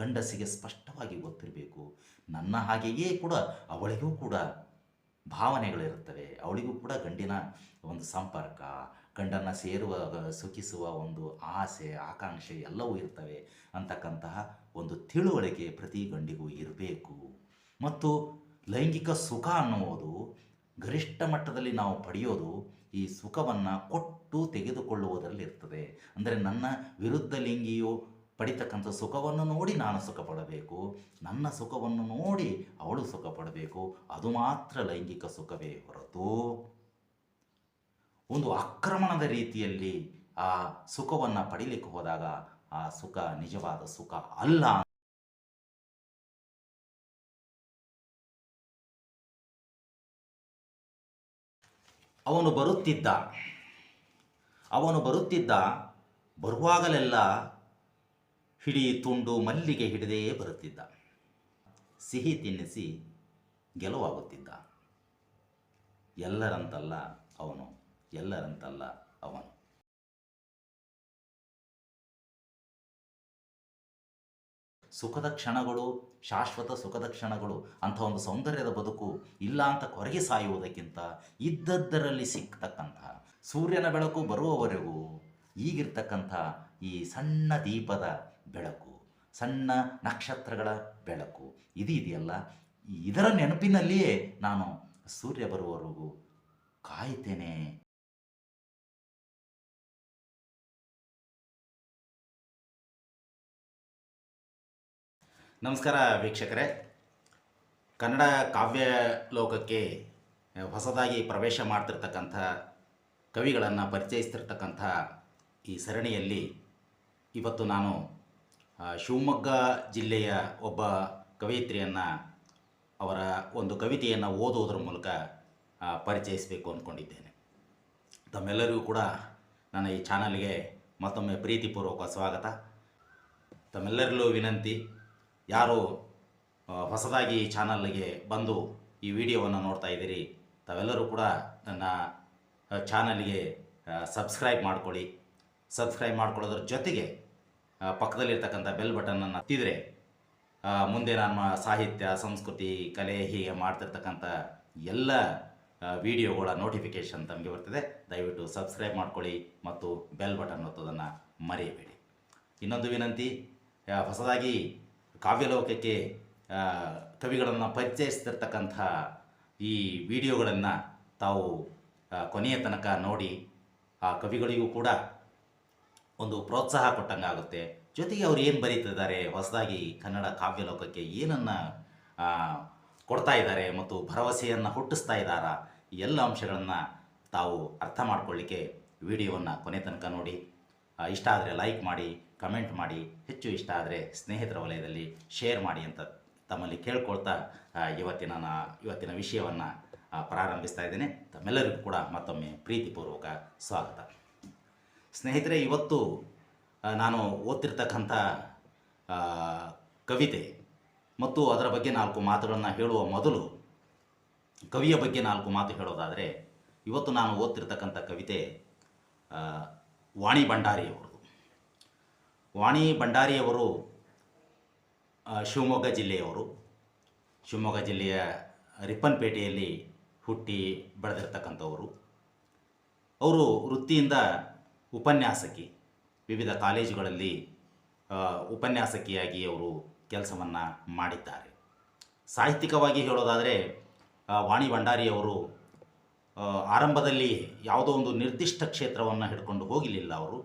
ಗಂಡಸಿಗೆ ಸ್ಪಷ್ಟವಾಗಿ ಗೊತ್ತಿರಬೇಕು. ನನ್ನ ಹಾಗೆಯೇ ಕೂಡ ಅವಳಿಗೂ ಕೂಡ ಭಾವನೆಗಳಿರುತ್ತವೆ. ಅವಳಿಗೂ ಕೂಡ ಗಂಡಿನ ಒಂದು ಸಂಪರ್ಕ, ಗಂಡನ್ನು ಸೇರುವ ಸುಖಿಸುವ ಒಂದು ಆಸೆ ಆಕಾಂಕ್ಷೆ ಎಲ್ಲವೂ ಇರ್ತವೆ ಅಂತಕ್ಕಂತಹ ಒಂದು ತಿಳುವಳಿಕೆ ಪ್ರತಿ ಗಂಡಿಗೂ ಇರಬೇಕು. ಮತ್ತು ಲೈಂಗಿಕ ಸುಖ ಅನ್ನುವುದು ಗರಿಷ್ಠ ಮಟ್ಟದಲ್ಲಿ ನಾವು ಪಡೆಯೋದು ಈ ಸುಖವನ್ನು ಕೊಟ್ಟು ತೆಗೆದುಕೊಳ್ಳುವುದರಲ್ಲಿ ಇರ್ತದೆ. ಅಂದರೆ ನನ್ನ ವಿರುದ್ಧ ಲಿಂಗಿಯು ಪಡಿತಕ್ಕಂಥ ಸುಖವನ್ನು ನೋಡಿ ನಾನು ಸುಖ ಪಡಬೇಕು, ನನ್ನ ಸುಖವನ್ನು ನೋಡಿ ಅವಳು ಸುಖ ಪಡಬೇಕು. ಅದು ಮಾತ್ರ ಲೈಂಗಿಕ ಸುಖವೇ ಹೊರತು ಒಂದು ಆಕ್ರಮಣದ ರೀತಿಯಲ್ಲಿ ಆ ಸುಖವನ್ನು ಪಡೀಲಿಕ್ಕೆ ಹೋದಾಗ ಆ ಸುಖ ನಿಜವಾದ ಸುಖ ಅಲ್ಲ. ಅವನು ಬರುತ್ತಿದ್ದ ಬರುವಾಗಲೆಲ್ಲ ಹಿಡಿ ತುಂಡು ಮಲ್ಲಿಗೆ ಹಿಡಿದೇ ಬರುತ್ತಿದ್ದ. ಸಿಹಿ ತಿನ್ನಿಸಿ ಗೆಲುವಾಗುತ್ತಿದ್ದ. ಎಲ್ಲರಂತಲ್ಲ ಅವನು. ಸುಖದ ಕ್ಷಣಗಳು, ಶಾಶ್ವತ ಸುಖದ ಕ್ಷಣಗಳು, ಅಂಥ ಒಂದು ಸೌಂದರ್ಯದ ಬದುಕು ಇಲ್ಲ ಅಂತ ಕೊರಗಿ ಸಾಯುವುದಕ್ಕಿಂತ ಇದ್ದದ್ದರಲ್ಲಿ ಸಿಕ್ಕತಕ್ಕಂತಹ ಸೂರ್ಯನ ಬೆಳಕು ಬರುವವರೆಗೂ ಈಗಿರ್ತಕ್ಕಂಥ ಈ ಸಣ್ಣ ದೀಪದ ಬೆಳಕು, ಸಣ್ಣ ನಕ್ಷತ್ರಗಳ ಬೆಳಕು ಇದೆಯಲ್ಲ, ಇದರ ನೆನಪಿನಲ್ಲಿಯೇ ನಾನು ಸೂರ್ಯ ಬರುವವರೆಗೂ ಕಾಯ್ತೇನೆ. ನಮಸ್ಕಾರ ವೀಕ್ಷಕರೇ. ಕನ್ನಡ ಕಾವ್ಯ ಲೋಕಕ್ಕೆ ಹೊಸದಾಗಿ ಪ್ರವೇಶ ಮಾಡ್ತಿರ್ತಕ್ಕಂಥ ಕವಿಗಳನ್ನು ಪರಿಚಯಿಸ್ತಿರ್ತಕ್ಕಂಥ ಈ ಸರಣಿಯಲ್ಲಿ ಇವತ್ತು ನಾನು ಶಿವಮೊಗ್ಗ ಜಿಲ್ಲೆಯ ಒಬ್ಬ ಕವಯಿತ್ರಿಯನ್ನು ಅವರ ಒಂದು ಕವಿತೆಯನ್ನು ಓದುವುದರ ಮೂಲಕ ಪರಿಚಯಿಸಬೇಕು ಅಂದ್ಕೊಂಡಿದ್ದೇನೆ. ತಮ್ಮೆಲ್ಲರಿಗೂ ಕೂಡ ನನ್ನ ಈ ಚಾನಲ್ಗೆ ಮತ್ತೊಮ್ಮೆ ಪ್ರೀತಿಪೂರ್ವಕ ಸ್ವಾಗತ. ತಮ್ಮೆಲ್ಲರಲ್ಲೂ ವಿನಂತಿ, ಯಾರು ಹೊಸದಾಗಿ ಈ ಚಾನಲ್ಗೆ ಬಂದು ಈ ವಿಡಿಯೋವನ್ನು ನೋಡ್ತಾ ಇದ್ದೀರಿ, ತಾವೆಲ್ಲರೂ ಕೂಡ ನನ್ನ ಚಾನಲ್ಗೆ ಸಬ್ಸ್ಕ್ರೈಬ್ ಮಾಡ್ಕೊಳ್ಳಿ. ಸಬ್ಸ್ಕ್ರೈಬ್ ಮಾಡ್ಕೊಳ್ಳೋದ್ರ ಜೊತೆಗೆ ಪಕ್ಕದಲ್ಲಿರ್ತಕ್ಕಂಥ ಬೆಲ್ ಬಟನನ್ನು ಒತ್ತಿದರೆ ಮುಂದೆ ನಮ್ಮ ಸಾಹಿತ್ಯ, ಸಂಸ್ಕೃತಿ, ಕಲೆ ಹೀಗೆ ಮಾಡ್ತಿರ್ತಕ್ಕಂಥ ಎಲ್ಲ ವಿಡಿಯೋಗಳ ನೋಟಿಫಿಕೇಷನ್ ತಮಗೆ ಬರ್ತದೆ. ದಯವಿಟ್ಟು ಸಬ್ಸ್ಕ್ರೈಬ್ ಮಾಡ್ಕೊಳ್ಳಿ ಮತ್ತು ಬೆಲ್ ಬಟನ್ ಒತ್ತೋದನ್ನು ಮರೆಯಬೇಡಿ. ಇನ್ನೊಂದು ವಿನಂತಿ, ಹೊಸದಾಗಿ ಕಾವ್ಯಲೋಕಕ್ಕೆ ಕವಿಗಳನ್ನು ಪರಿಚಯಿಸ್ತಿರ್ತಕ್ಕಂಥ ಈ ವಿಡಿಯೋಗಳನ್ನು ತಾವು ಕೊನೆಯ ತನಕ ನೋಡಿ ಆ ಕವಿಗಳಿಗೂ ಕೂಡ ಒಂದು ಪ್ರೋತ್ಸಾಹ ಕೊಟ್ಟಂಗಾಗುತ್ತೆ. ಜೊತೆಗೆ ಅವ್ರು ಏನು ಬರೀತಿದ್ದಾರೆ, ಹೊಸದಾಗಿ ಕನ್ನಡ ಕಾವ್ಯಲೋಕಕ್ಕೆ ಏನನ್ನು ಕೊಡ್ತಾ ಇದ್ದಾರೆ ಮತ್ತು ಭರವಸೆಯನ್ನು ಹುಟ್ಟಿಸ್ತಾ ಇದ್ದಾರಾ, ಈ ಎಲ್ಲ ಅಂಶಗಳನ್ನು ತಾವು ಅರ್ಥ ಮಾಡ್ಕೊಳ್ಳಿಕ್ಕೆ ವಿಡಿಯೋವನ್ನು ಕೊನೆ ತನಕ ನೋಡಿ. ಇಷ್ಟ ಆದರೆ ಲೈಕ್ ಮಾಡಿ, ಕಮೆಂಟ್ ಮಾಡಿ, ಹೆಚ್ಚು ಇಷ್ಟ ಆದರೆ ಸ್ನೇಹಿತರ ವಲಯದಲ್ಲಿ ಶೇರ್ ಮಾಡಿ ಅಂತ ತಮ್ಮಲ್ಲಿ ಕೇಳ್ಕೊಳ್ತಾ ಇವತ್ತಿನ ವಿಷಯವನ್ನು ಪ್ರಾರಂಭಿಸ್ತಾ ಇದ್ದೇನೆ. ತಮ್ಮೆಲ್ಲರಿಗೂ ಕೂಡ ಮತ್ತೊಮ್ಮೆ ಪ್ರೀತಿಪೂರ್ವಕ ಸ್ವಾಗತ. ಸ್ನೇಹಿತರೆ, ಇವತ್ತು ನಾನು ಓದ್ತಿರ್ತಕ್ಕಂಥ ಕವಿತೆ ಮತ್ತು ಅದರ ಬಗ್ಗೆ 4 ಮಾತುಗಳನ್ನು ಹೇಳುವ ಮೊದಲು ಕವಿಯ ಬಗ್ಗೆ 4 ಮಾತು ಹೇಳೋದಾದರೆ, ಇವತ್ತು ನಾನು ಓದ್ತಿರ್ತಕ್ಕಂಥ ಕವಿತೆ ವಾಣಿ ಭಂಡಾರಿಯವರು. ವಾಣಿ ಭಂಡಾರಿಯವರು ಶಿವಮೊಗ್ಗ ಜಿಲ್ಲೆಯವರು. ಶಿವಮೊಗ್ಗ ಜಿಲ್ಲೆಯ ರಿಪ್ಪನ್ಪೇಟೆಯಲ್ಲಿ ಹುಟ್ಟಿ ಬೆಳೆದಿರ್ತಕ್ಕಂಥವರು. ಅವರು ವೃತ್ತಿಯಿಂದ ಉಪನ್ಯಾಸಕಿ. ವಿವಿಧ ಕಾಲೇಜುಗಳಲ್ಲಿ ಉಪನ್ಯಾಸಕಿಯಾಗಿ ಅವರು ಕೆಲಸವನ್ನು ಮಾಡಿದ್ದಾರೆ. ಸಾಹಿತ್ಯಿಕವಾಗಿ ಹೇಳೋದಾದರೆ ವಾಣಿ ಭಂಡಾರಿಯವರು ಆರಂಭದಲ್ಲಿ ಯಾವುದೋ ಒಂದು ನಿರ್ದಿಷ್ಟ ಕ್ಷೇತ್ರವನ್ನು ಹಿಡ್ಕೊಂಡು ಹೋಗಲಿಲ್ಲ. ಅವರು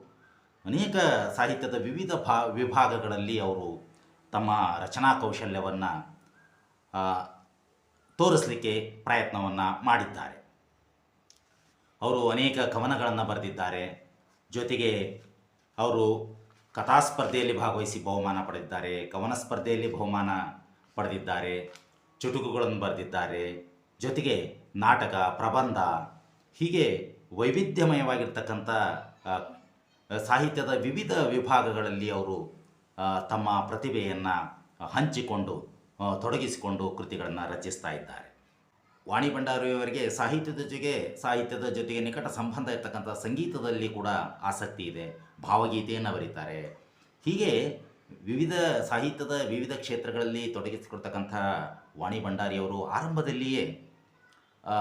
ಅನೇಕ ಸಾಹಿತ್ಯದ ವಿವಿಧ ವಿಭಾಗಗಳಲ್ಲಿ ಅವರು ತಮ್ಮ ರಚನಾ ಕೌಶಲ್ಯವನ್ನು ತೋರಿಸಲಿಕ್ಕೆ ಪ್ರಯತ್ನವನ್ನು ಮಾಡಿದ್ದಾರೆ. ಅವರು ಅನೇಕ ಕವನಗಳನ್ನು ಬರೆದಿದ್ದಾರೆ. ಜೊತೆಗೆ ಅವರು ಕಥಾ ಸ್ಪರ್ಧೆಯಲ್ಲಿ ಭಾಗವಹಿಸಿ ಬಹುಮಾನ ಪಡೆದಿದ್ದಾರೆ, ಕವನ ಸ್ಪರ್ಧೆಯಲ್ಲಿ ಬಹುಮಾನ ಪಡೆದಿದ್ದಾರೆ, ಚುಟುಕುಗಳನ್ನು ಬರೆದಿದ್ದಾರೆ. ಜೊತೆಗೆ ನಾಟಕ, ಪ್ರಬಂಧ, ಹೀಗೆ ವೈವಿಧ್ಯಮಯವಾಗಿರ್ತಕ್ಕಂಥ ಸಾಹಿತ್ಯದ ವಿವಿಧ ವಿಭಾಗಗಳಲ್ಲಿ ಅವರು ತಮ್ಮ ಪ್ರತಿಭೆಯನ್ನು ಹಂಚಿಕೊಂಡು ತೊಡಗಿಸಿಕೊಂಡು ಕೃತಿಗಳನ್ನು ರಚಿಸ್ತಾ ಇದ್ದಾರೆ. ವಾಣಿ ಭಂಡಾರಿಯವರಿಗೆ ಸಾಹಿತ್ಯದ ಜೊತೆಗೆ ನಿಕಟ ಸಂಬಂಧ ಇರತಕ್ಕಂಥ ಸಂಗೀತದಲ್ಲಿ ಕೂಡ ಆಸಕ್ತಿ ಇದೆ. ಭಾವಗೀತೆಯನ್ನು ಬರೀತಾರೆ. ಹೀಗೆ ವಿವಿಧ ಸಾಹಿತ್ಯದ ವಿವಿಧ ಕ್ಷೇತ್ರಗಳಲ್ಲಿ ತೊಡಗಿಸಿಕೊಳ್ತಕ್ಕಂಥ ವಾಣಿ ಭಂಡಾರಿಯವರು ಆರಂಭದಲ್ಲಿಯೇ ಆ,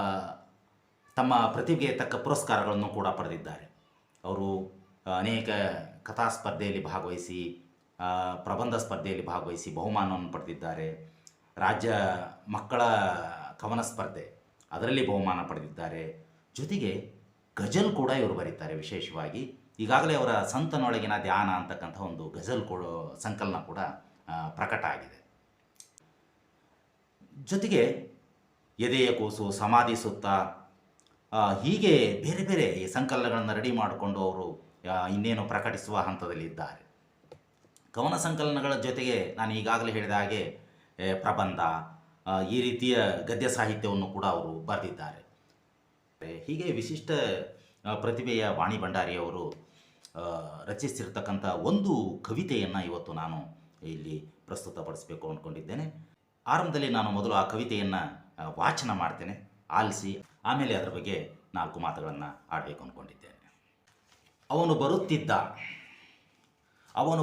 ತಮ್ಮ ಪ್ರತಿಭೆಗೆ ತಕ್ಕ ಪುರಸ್ಕಾರಗಳನ್ನು ಕೂಡ ಪಡೆದಿದ್ದಾರೆ. ಅವರು ಅನೇಕ ಕಥಾ ಸ್ಪರ್ಧೆಯಲ್ಲಿ ಭಾಗವಹಿಸಿ, ಪ್ರಬಂಧ ಸ್ಪರ್ಧೆಯಲ್ಲಿ ಭಾಗವಹಿಸಿ ಬಹುಮಾನವನ್ನು ಪಡೆದಿದ್ದಾರೆ. ರಾಜ್ಯ ಮಕ್ಕಳ ಕವನ ಸ್ಪರ್ಧೆ ಅದರಲ್ಲಿ ಬಹುಮಾನ ಪಡೆದಿದ್ದಾರೆ. ಜೊತೆಗೆ ಗಜಲ್ ಕೂಡ ಇವರು ಬರೀತಾರೆ. ವಿಶೇಷವಾಗಿ ಈಗಾಗಲೇ ಅವರ ಸಂತನೊಳಗಿನ ಧ್ಯಾನ ಅಂತಕ್ಕಂಥ ಒಂದು ಗಜಲ್ ಸಂಕಲನ ಕೂಡ ಪ್ರಕಟ ಆಗಿದೆ. ಜೊತೆಗೆ ಎದೆಯ ಕೂಸು, ಸಮಾಧಿ ಸುತ್ತ, ಹೀಗೆ ಬೇರೆ ಬೇರೆ ಸಂಕಲನಗಳನ್ನು ರೆಡಿ ಮಾಡಿಕೊಂಡು ಅವರು ಇನ್ನೇನು ಪ್ರಕಟಿಸುವ ಹಂತದಲ್ಲಿದ್ದಾರೆ. ಕವನ ಸಂಕಲನಗಳ ಜೊತೆಗೆ ನಾನು ಈಗಾಗಲೇ ಹೇಳಿದ ಹಾಗೆ ಪ್ರಬಂಧ, ಈ ರೀತಿಯ ಗದ್ಯ ಸಾಹಿತ್ಯವನ್ನು ಕೂಡ ಅವರು ಬರೆದಿದ್ದಾರೆ. ಹೀಗೆ ವಿಶಿಷ್ಟ ಪ್ರತಿಭೆಯ ವಾಣಿ ಭಂಡಾರಿಯವರು ರಚಿಸಿರ್ತಕ್ಕಂಥ ಒಂದು ಕವಿತೆಯನ್ನು ಇವತ್ತು ನಾನು ಇಲ್ಲಿ ಪ್ರಸ್ತುತಪಡಿಸಬೇಕು ಅಂದ್ಕೊಂಡಿದ್ದೇನೆ. ಆರಂಭದಲ್ಲಿ ನಾನು ಮೊದಲು ಆ ಕವಿತೆಯನ್ನು ವಾಚನ ಮಾಡ್ತೇನೆ, ಆಲಿಸಿ ಆಮೇಲೆ ಅದರ ಬಗ್ಗೆ 4 ಮಾತುಗಳನ್ನು ಆಡಬೇಕು ಅಂದ್ಕೊಂಡಿದ್ದೇನೆ. ಅವನು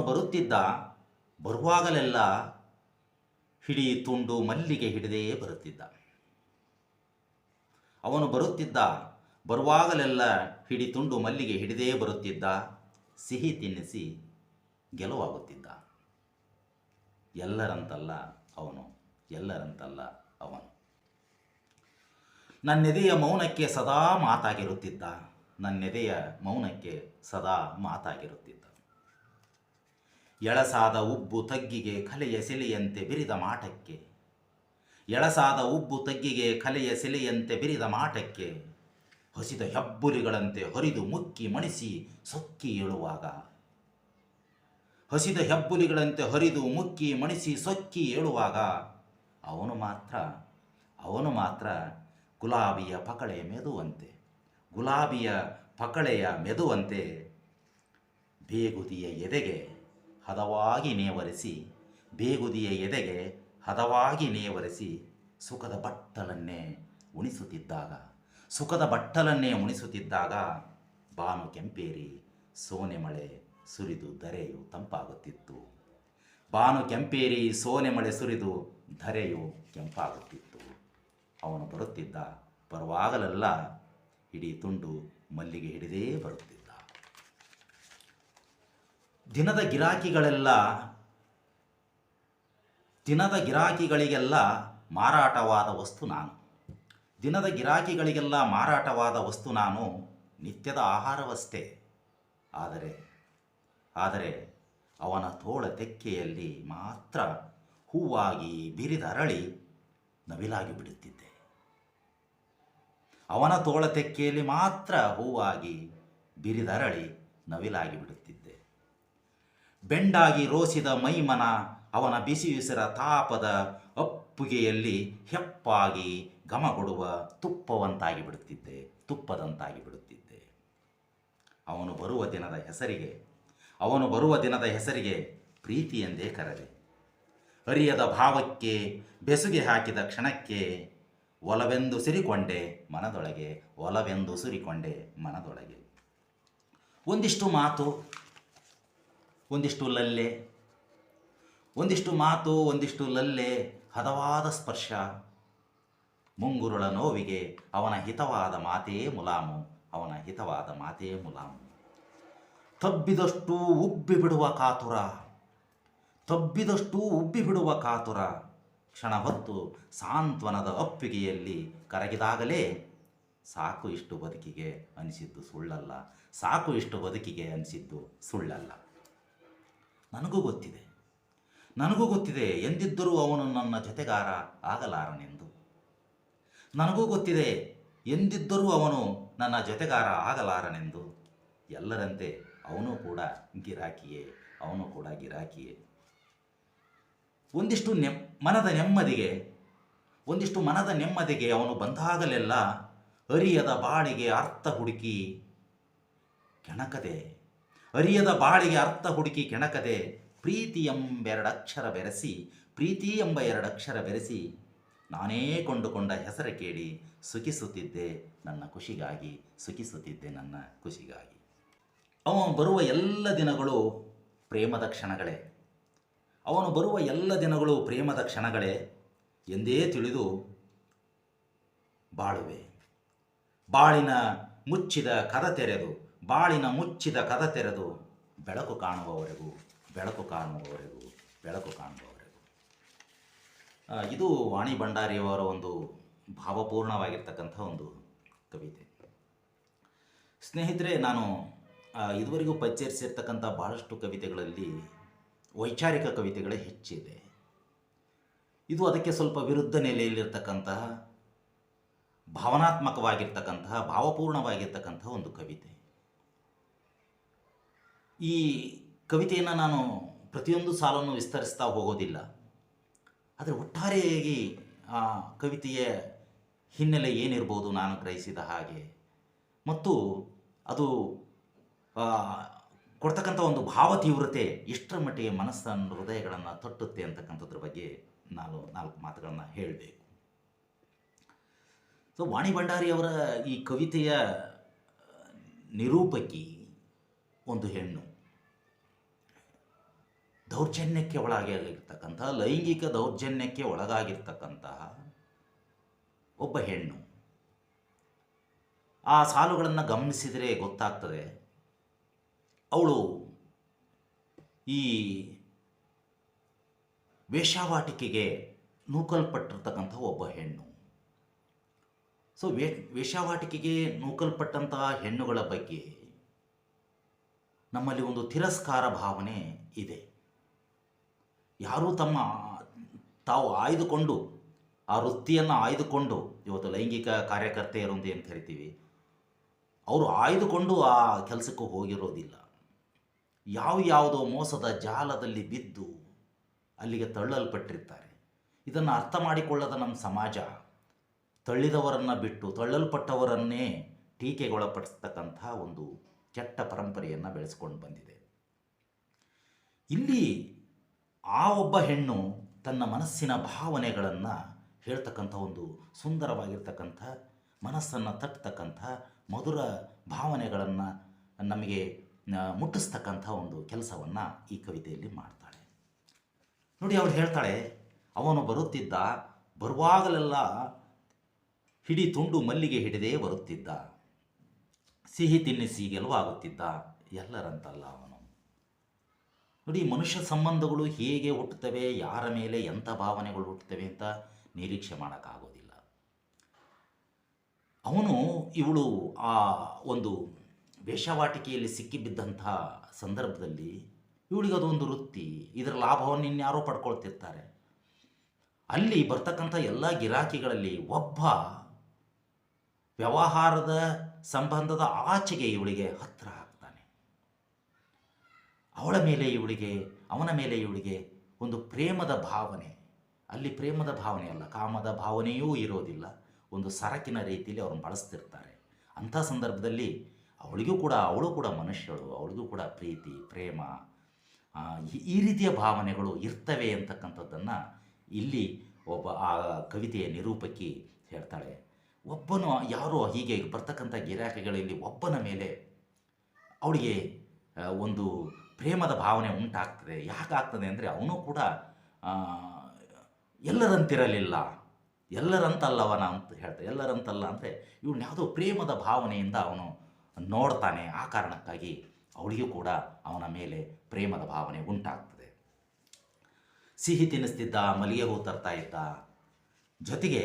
ಬರುತ್ತಿದ್ದ ಬರುವಾಗಲೆಲ್ಲ ಹಿಡಿ ತುಂಡು ಮಲ್ಲಿಗೆ ಹಿಡಿದೇ ಬರುತ್ತಿದ್ದ. ಅವನು ಬರುವಾಗಲೆಲ್ಲ ಹಿಡಿ ತುಂಡು ಮಲ್ಲಿಗೆ ಹಿಡಿದೇ ಬರುತ್ತಿದ್ದ. ಸಿಹಿ ತಿನ್ನಿಸಿ ಗೆಲುವಾಗುತ್ತಿದ್ದ. ಎಲ್ಲರಂತಲ್ಲ ಅವನು. ನನ್ನೆದೆಯ ಮೌನಕ್ಕೆ ಸದಾ ಮಾತಾಗಿರುತ್ತಿದ್ದ. ಎಳಸಾದ ಉಬ್ಬು ತಗ್ಗಿಗೆ ಕಲೆಯ ಸೆಲೆಯಂತೆ ಬಿರಿದ ಮಾಟಕ್ಕೆ ಹಸಿದ ಹೆಬ್ಬುಲಿಗಳಂತೆ ಹರಿದು ಮುಕ್ಕಿ ಮಣಿಸಿ ಸೊಕ್ಕಿ ಏಳುವಾಗ ಅವನು ಮಾತ್ರ ಗುಲಾಬಿಯ ಪಕಳೆಯ ಮೆದುವಂತೆ ಬೇಗುದಿಯ ಎದೆಗೆ ಹದವಾಗಿ ನೇವರಿಸಿ ಸುಖದ ಬಟ್ಟಲನ್ನೇ ಉಣಿಸುತ್ತಿದ್ದಾಗ ಬಾನು ಕೆಂಪೇರಿ ಸೋನೆ ಮಳೆ ಸುರಿದು ಧರೆಯು ತಂಪಾಗುತ್ತಿತ್ತು. ಅವನು ಬರುವಾಗಲೆಲ್ಲ ಹಿಡಿ ತುಂಡು ಮಲ್ಲಿಗೆ ಹಿಡಿದೇ ಬರುತ್ತಿದ್ದ. ದಿನದ ಗಿರಾಕಿಗಳಿಗೆಲ್ಲ ಮಾರಾಟವಾದ ವಸ್ತು ನಾನು. ನಿತ್ಯದ ಆಹಾರವಷ್ಟೇ. ಆದರೆ ಅವನ ತೋಳ ತೆಕ್ಕೆಯಲ್ಲಿ ಮಾತ್ರ ಹೂವಾಗಿ ಬಿರಿದರಳಿ ನವಿಲಾಗಿ ಬಿಡುತ್ತಿದ್ದೆ. ಬೆಂಡಾಗಿ ರೋಸಿದ ಮೈಮನ ಅವನ ಬಿಸಿಯುಸಿರ ತಾಪದ ಅಪ್ಪುಗೆಯಲ್ಲಿ ಹೆಪ್ಪಾಗಿ ಘಮಗೊಡುವ ತುಪ್ಪದಂತಾಗಿ ಬಿಡುತ್ತಿದ್ದೆ. ಅವನು ಬರುವ ದಿನದ ಹೆಸರಿಗೆ ಪ್ರೀತಿ ಎಂದೇ ಕರೆದೆ. ಅರಿಯದ ಭಾವಕ್ಕೆ ಬೆಸುಗೆ ಹಾಕಿದ ಕ್ಷಣಕ್ಕೆ ಒಲವೆಂದು ಸುರಿಕೊಂಡೆ ಮನದೊಳಗೆ. ಒಂದಿಷ್ಟು ಮಾತು, ಒಂದಿಷ್ಟು ಲಲ್ಲೆ, ಹದವಾದ ಸ್ಪರ್ಶ, ಮುಂಗುರುಳ ನೋವಿಗೆ ಅವನ ಹಿತವಾದ ಮಾತೇ ಮುಲಾಮು. ತಬ್ಬಿದಷ್ಟು ಉಬ್ಬಿ ಬಿಡುವ ಕಾತುರ, ಕ್ಷಣ ಹೊತ್ತು ಸಾಂತ್ವನದ ಅಪ್ಪಿಗೆಯಲ್ಲಿ ಕರಗಿದಾಗಲೇ ಸಾಕು ಇಷ್ಟು ಬದುಕಿಗೆ ಅನಿಸಿದ್ದು ಸುಳ್ಳಲ್ಲ. ನನಗೂ ಗೊತ್ತಿದೆ ಎಂದಿದ್ದರೂ ಅವನು ನನ್ನ ಜೊತೆಗಾರ ಆಗಲಾರನೆಂದು. ಎಲ್ಲರಂತೆ ಅವನು ಕೂಡ ಗಿರಾಕಿಯೇ. ಒಂದಿಷ್ಟು ಮನದ ನೆಮ್ಮದಿಗೆ ಅವನು ಬಂದಾಗಲೆಲ್ಲ ಅರಿಯದ ಬಾಳಿಗೆ ಅರ್ಥ ಹುಡುಕಿ ಕೆಣಕದೆ ಪ್ರೀತಿ ಎಂಬ ಎರಡಕ್ಷರ ಬೆರೆಸಿ ನಾನೇ ಕೊಂಡುಕೊಂಡ ಹೆಸರ ಕೇಳಿ ಸುಖಿಸುತ್ತಿದ್ದೆ ನನ್ನ ಖುಷಿಗಾಗಿ. ಅವನು ಬರುವ ಎಲ್ಲ ದಿನಗಳು ಪ್ರೇಮದ ಕ್ಷಣಗಳೇ. ಅವನು ಬರುವ ಎಲ್ಲ ದಿನಗಳು ಪ್ರೇಮದ ಕ್ಷಣಗಳೇ ಎಂದೇ ತಿಳಿದು ಬಾಳುವೆ. ಬಾಳಿನ ಮುಚ್ಚಿದ ಕದ ತೆರೆದು ಬಾಳಿನ ಮುಚ್ಚಿದ ಕದ ತೆರೆದು ಬೆಳಕು ಕಾಣುವವರೆಗೂ ಬೆಳಕು ಕಾಣುವವರೆಗೂ ಬೆಳಕು ಕಾಣುವವರೆಗೂ. ಇದು ವಾಣಿ ಭಂಡಾರಿಯವರ ಒಂದು ಭಾವಪೂರ್ಣವಾಗಿರ್ತಕ್ಕಂಥ ಒಂದು ಕವಿತೆ. ಸ್ನೇಹಿತರೆ, ನಾನು ಇದುವರೆಗೂ ಪರಿಚಯಿಸಿರ್ತಕ್ಕಂಥ ಭಾಳಷ್ಟು ಕವಿತೆಗಳಲ್ಲಿ ವೈಚಾರಿಕ ಕವಿತೆಗಳೇ ಹೆಚ್ಚಿದೆ. ಇದು ಅದಕ್ಕೆ ಸ್ವಲ್ಪ ವಿರುದ್ಧ ನೆಲೆಯಲ್ಲಿರ್ತಕ್ಕಂತಹ ಭಾವನಾತ್ಮಕವಾಗಿರ್ತಕ್ಕಂತಹ ಭಾವಪೂರ್ಣವಾಗಿರ್ತಕ್ಕಂತಹ ಒಂದು ಕವಿತೆ. ಈ ಕವಿತೆಯನ್ನು ನಾನು ಪ್ರತಿಯೊಂದು ಸಾಲನ್ನು ವಿಸ್ತರಿಸ್ತಾ ಹೋಗೋದಿಲ್ಲ. ಆದರೆ ಒಟ್ಟಾರೆಯಾಗಿ ಆ ಕವಿತೆಯ ಹಿನ್ನೆಲೆ ಏನಿರ್ಬೋದು ನಾನು ಗ್ರಹಿಸಿದ ಹಾಗೆ, ಮತ್ತು ಅದು ಕೊಡ್ತಕ್ಕಂಥ ಒಂದು ಭಾವ ತೀವ್ರತೆ ಎಷ್ಟರ ಮಟ್ಟಿಗೆ ಮನಸ್ಸನ್ನು ಹೃದಯಗಳನ್ನು ತಟ್ಟುತ್ತೆ ಅಂತಕ್ಕಂಥದ್ರ ಬಗ್ಗೆ ನಾನು 4 ಮಾತುಗಳನ್ನು ಹೇಳಬೇಕು. ಸೊ ವಾಣಿ ಭಂಡಾರಿಯವರ ಈ ಕವಿತೆಯ ನಿರೂಪಕಿ ಒಂದು ಹೆಣ್ಣು, ದೌರ್ಜನ್ಯಕ್ಕೆ ಒಳಗಾಗಿರ್ತಕ್ಕಂತಹ, ಲೈಂಗಿಕ ದೌರ್ಜನ್ಯಕ್ಕೆ ಒಳಗಾಗಿರ್ತಕ್ಕಂತಹ ಒಬ್ಬ ಹೆಣ್ಣು. ಆ ಸಾಲುಗಳನ್ನು ಗಮನಿಸಿದರೆ ಗೊತ್ತಾಗ್ತದೆ, ಅವಳು ಈ ವೇಶ್ಯಾವಾಟಿಕೆಗೆ ನೂಕಲ್ಪಟ್ಟಿರ್ತಕ್ಕಂಥ ಒಬ್ಬ ಹೆಣ್ಣು. ಸೊ ವೇಶ್ಯಾವಾಟಿಕೆಗೆ ನೂಕಲ್ಪಟ್ಟಂತಹ ಹೆಣ್ಣುಗಳ ಬಗ್ಗೆ ನಮ್ಮಲ್ಲಿ ಒಂದು ತಿರಸ್ಕಾರ ಭಾವನೆ ಇದೆ. ಯಾರೂ ತಾವು ಆಯ್ದುಕೊಂಡು ಆ ವೃತ್ತಿಯನ್ನು ಆಯ್ದುಕೊಂಡು, ಇವತ್ತು ಲೈಂಗಿಕ ಕಾರ್ಯಕರ್ತೆಯರು ಅಂತ ಏನು ಕರಿತೀವಿ, ಅವರು ಆಯ್ದುಕೊಂಡು ಆ ಕೆಲಸಕ್ಕೆ ಹೋಗಿರೋದಿಲ್ಲ. ಯಾವುದೋ ಮೋಸದ ಜಾಲದಲ್ಲಿ ಬಿದ್ದು ಅಲ್ಲಿಗೆ ತಳ್ಳಲ್ಪಟ್ಟಿರ್ತಾರೆ. ಇದನ್ನು ಅರ್ಥ ಮಾಡಿಕೊಳ್ಳದ ನಮ್ಮ ಸಮಾಜ ತಳ್ಳಿದವರನ್ನು ಬಿಟ್ಟು ತಳ್ಳಲ್ಪಟ್ಟವರನ್ನೇ ಟೀಕೆಗೊಳಪಡಿಸ್ತಕ್ಕಂಥ ಒಂದು ಕೆಟ್ಟ ಪರಂಪರೆಯನ್ನು ಬೆಳೆಸ್ಕೊಂಡು ಬಂದಿದೆ. ಇಲ್ಲಿ ಆ ಒಬ್ಬ ಹೆಣ್ಣು ತನ್ನ ಮನಸ್ಸಿನ ಭಾವನೆಗಳನ್ನು ಹೇಳ್ತಕ್ಕಂಥ ಒಂದು ಸುಂದರವಾಗಿರ್ತಕ್ಕಂಥ, ಮನಸ್ಸನ್ನು ತಟ್ಟತಕ್ಕಂಥ ಮಧುರ ಭಾವನೆಗಳನ್ನು ನಮಗೆ ಮುಟ್ಟಿಸ್ತಕ್ಕಂಥ ಒಂದು ಕೆಲಸವನ್ನು ಈ ಕವಿತೆಯಲ್ಲಿ ಮಾಡ್ತಾಳೆ. ನೋಡಿ, ಅವಳು ಹೇಳ್ತಾಳೆ, ಅವನು ಬರುತ್ತಿದ್ದ, ಬರುವಾಗಲೆಲ್ಲ ಹಿಡಿ ತುಂಡು ಮಲ್ಲಿಗೆ ಹಿಡಿದೇ ಬರುತ್ತಿದ್ದ, ಸಿಹಿ ತಿನ್ನಿಸಿ ಗೆಲುವಾಗುತ್ತಿದ್ದ, ಎಲ್ಲರಂತಲ್ಲ ಅವನು. ನೋಡಿ, ಮನುಷ್ಯ ಸಂಬಂಧಗಳು ಹೇಗೆ ಹುಟ್ಟುತ್ತವೆ, ಯಾರ ಮೇಲೆ ಎಂಥ ಭಾವನೆಗಳು ಹುಟ್ಟುತ್ತವೆ ಅಂತ ನಿರೀಕ್ಷೆ ಮಾಡೋಕ್ಕಾಗೋದಿಲ್ಲ. ಇವಳು ಆ ಒಂದು ವೇಶ್ಯಾವಾಟಿಕೆಯಲ್ಲಿ ಸಿಕ್ಕಿಬಿದ್ದಂಥ ಸಂದರ್ಭದಲ್ಲಿ ಇವಳಿಗೆ ಅದೊಂದು ವೃತ್ತಿ, ಇದರ ಲಾಭವನ್ನು ಇನ್ಯಾರೋ ಪಡ್ಕೊಳ್ತಿರ್ತಾರೆ. ಅಲ್ಲಿ ಬರ್ತಕ್ಕಂಥ ಎಲ್ಲ ಗಿರಾಕಿಗಳಲ್ಲಿ ಒಬ್ಬ ವ್ಯವಹಾರದ ಸಂಬಂಧದ ಆಚೆಗೆ ಇವಳಿಗೆ ಹತ್ತಿರ ಆಗ್ತಾನೆ. ಅವನ ಮೇಲೆ ಇವಳಿಗೆ ಒಂದು ಪ್ರೇಮದ ಭಾವನೆ, ಅಲ್ಲಿ ಪ್ರೇಮದ ಭಾವನೆ ಅಲ್ಲ, ಕಾಮದ ಭಾವನೆಯೂ ಇರೋದಿಲ್ಲ, ಒಂದು ಸರಕಿನ ರೀತಿಯಲ್ಲಿ ಅವ್ರನ್ನ ಬಳಸ್ತಿರ್ತಾರೆ. ಅಂಥ ಸಂದರ್ಭದಲ್ಲಿ ಅವಳು ಕೂಡ ಮನುಷ್ಯಳು, ಅವಳಿಗೂ ಕೂಡ ಪ್ರೀತಿ, ಪ್ರೇಮ, ಈ ರೀತಿಯ ಭಾವನೆಗಳು ಇರ್ತವೆ ಅಂತಕ್ಕಂಥದ್ದನ್ನು ಇಲ್ಲಿ ಆ ಕವಿತೆಯ ನಿರೂಪಕಿ ಹೇಳ್ತಾಳೆ. ಒಬ್ಬನು ಯಾರೋ ಹೀಗೆ ಬರ್ತಕ್ಕಂಥ ಗಿರಾಕಿಗಳಲ್ಲಿ ಒಬ್ಬನ ಮೇಲೆ ಅವಳಿಗೆ ಒಂದು ಪ್ರೇಮದ ಭಾವನೆ ಉಂಟಾಗ್ತದೆ. ಯಾಕಾಗ್ತದೆ ಅಂದರೆ ಅವನು ಕೂಡ ಎಲ್ಲರಂತಿರಲಿಲ್ಲ, ಎಲ್ಲರಂತಲ್ಲವನ ಅಂತ ಹೇಳ್ತಾರೆ. ಎಲ್ಲರಂತಲ್ಲ ಅಂದರೆ ಇವನು ಯಾವುದೋ ಪ್ರೇಮದ ಭಾವನೆಯಿಂದ ಅವನು ನೋಡ್ತಾನೆ. ಆ ಕಾರಣಕ್ಕಾಗಿ ಅವಳಿಗೂ ಕೂಡ ಅವನ ಮೇಲೆ ಪ್ರೇಮದ ಭಾವನೆ ಉಂಟಾಗ್ತದೆ. ಸಿಹಿ ತಿನ್ನಿಸ್ತಿದ್ದ, ಮಲ್ಲಿಗೆ ಹೂ ತರ್ತಾ ಇದ್ದ, ಜೊತೆಗೆ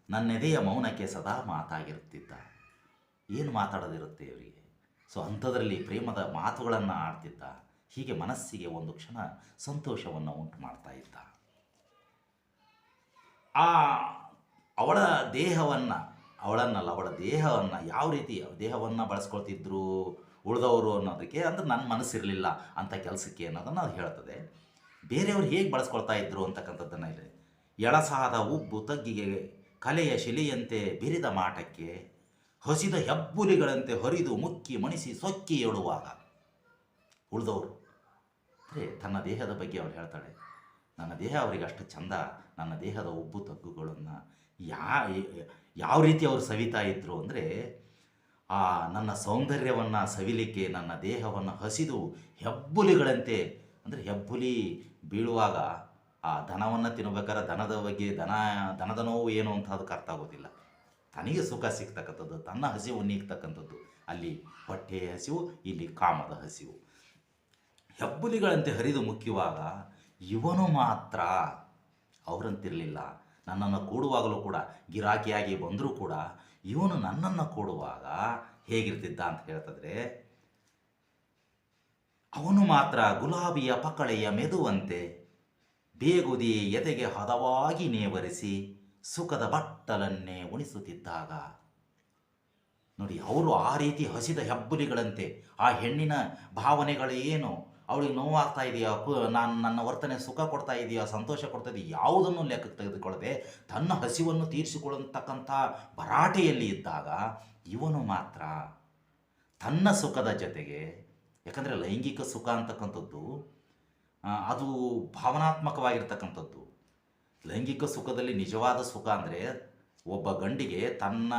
ನನ್ನೆದೆಯ ಮೌನಕ್ಕೆ ಸದಾ ಮಾತಾಗಿರುತ್ತಿದ್ದ. ಏನು ಮಾತಾಡೋದಿರುತ್ತೆ ಇವರಿಗೆ? ಸೊ ಅಂಥದ್ರಲ್ಲಿ ಪ್ರೇಮದ ಮಾತುಗಳನ್ನು ಆಡ್ತಿದ್ದ. ಹೀಗೆ ಮನಸ್ಸಿಗೆ ಒಂದು ಕ್ಷಣ ಸಂತೋಷವನ್ನು ಉಂಟು ಮಾಡ್ತಾ ಇದ್ದ. ಅವಳ ದೇಹವನ್ನು ಯಾವ ರೀತಿ ದೇಹವನ್ನು ಬಳಸ್ಕೊಳ್ತಿದ್ರು ಉಳಿದವರು ಅನ್ನೋದಕ್ಕೆ, ಅಂದರೆ ನನ್ನ ಮನಸ್ಸಿರಲಿಲ್ಲ ಅಂಥ ಕೆಲಸಕ್ಕೆ ಅನ್ನೋದನ್ನು ಅದು ಹೇಳ್ತದೆ. ಬೇರೆಯವರು ಹೇಗೆ ಬಳಸ್ಕೊಳ್ತಾ ಇದ್ರು ಅಂತಕ್ಕಂಥದ್ದನ್ನು ಇದೆ. ಎಳಸಾದ ಉಬ್ಬು ತಗ್ಗಿಗೆ ಕಲೆಯ ಶಿಲೆಯಂತೆ ಬಿರಿದ ಮಾಟಕ್ಕೆ ಹಸಿದ ಹೆಬ್ಬುಲಿಗಳಂತೆ ಹರಿದು ಮುಕ್ಕಿ ಮಣಿಸಿ ಸೊಕ್ಕಿ ಏಳುವಾಗ ಉಳಿದವರು ಅಂದರೆ ತನ್ನ ದೇಹದ ಬಗ್ಗೆ ಅವಳು ಹೇಳ್ತಾಳೆ. ನನ್ನ ದೇಹ ಅವರಿಗೆ ಅಷ್ಟು ಚಂದ, ನನ್ನ ದೇಹದ ಉಬ್ಬು ತಗ್ಗುಗಳನ್ನು ಯಾವ ರೀತಿ ಅವರು ಸವಿತಾ ಇದ್ದರು ಅಂದರೆ, ನನ್ನ ಸೌಂದರ್ಯವನ್ನು ಸವಿಲಿಕ್ಕೆ ನನ್ನ ದೇಹವನ್ನು ಹಸಿದು ಹೆಬ್ಬುಲಿಗಳಂತೆ, ಅಂದರೆ ಹೆಬ್ಬುಲಿ ಬೀಳುವಾಗ ಆ ದನವನ್ನು ತಿನ್ನಬೇಕಾದ್ರೆ ದನದ ಬಗ್ಗೆ ದನದ ನೋವು ಏನು ಅಂತ ಅದಕ್ಕೆ ಅರ್ಥ ಆಗೋದಿಲ್ಲ. ತನಗೆ ಸುಖ ಸಿಗ್ತಕ್ಕಂಥದ್ದು, ತನ್ನ ಹಸಿವು ನೀಗ್ತಕ್ಕಂಥದ್ದು. ಅಲ್ಲಿ ಹೊಟ್ಟೆಯ ಹಸಿವು, ಇಲ್ಲಿ ಕಾಮದ ಹಸಿವು. ಹೆಬ್ಬುಲಿಗಳಂತೆ ಹರಿದು ಮುಖ್ಯವಾಗ ಇವನು ಮಾತ್ರ ಅವರಂತಿರಲಿಲ್ಲ. ನನ್ನನ್ನು ಕೂಡುವಾಗಲೂ ಕೂಡ ಗಿರಾಕಿಯಾಗಿ ಬಂದರೂ ಕೂಡ ಇವನು ನನ್ನನ್ನು ಕೂಡುವಾಗ ಹೇಗಿರ್ತಿದ್ದ ಅಂತ ಹೇಳ್ತಿದ್ರೆ, ಅವನು ಮಾತ್ರ ಗುಲಾಬಿಯ ಪಕಳೆಯ ಮೆದುವಂತೆ ಬೇಗುದಿ ಎದೆಗೆ ಹದವಾಗಿ ನೇವರಿಸಿ ಸುಖದ ಬಟ್ಟಲನ್ನೇ ಉಣಿಸುತ್ತಿದ್ದಾಗ. ನೋಡಿ, ಅವರು ಆ ರೀತಿ ಹಸಿದ ಹೆಬ್ಬುಲಿಗಳಂತೆ ಆ ಹೆಣ್ಣಿನ ಭಾವನೆಗಳೇನು, ಅವಳಿಗೆ ನೋವಾಗ್ತಾ ಇದೆಯಾ, ನನ್ನ ವರ್ತನೆ ಸುಖ ಕೊಡ್ತಾ ಇದೆಯಾ, ಸಂತೋಷ ಕೊಡ್ತಾ ಇದೆಯಾ, ಯಾವುದನ್ನು ಲೆಕ್ಕಕ್ಕೆ ತೆಗೆದುಕೊಳ್ಳದೆ ತನ್ನ ಹಸಿವನ್ನು ತೀರಿಸಿಕೊಳ್ಳತಕ್ಕಂಥ ಭರಾಟೆಯಲ್ಲಿ ಇದ್ದಾಗ ಇವನು ಮಾತ್ರ ತನ್ನ ಸುಖದ ಜೊತೆಗೆ, ಯಾಕಂದರೆ ಲೈಂಗಿಕ ಸುಖ ಅಂತಕ್ಕಂಥದ್ದು ಅದು ಭಾವನಾತ್ಮಕವಾಗಿರ್ತಕ್ಕಂಥದ್ದು. ಲೈಂಗಿಕ ಸುಖದಲ್ಲಿ ನಿಜವಾದ ಸುಖ ಅಂದರೆ ಒಬ್ಬ ಗಂಡಿಗೆ ತನ್ನ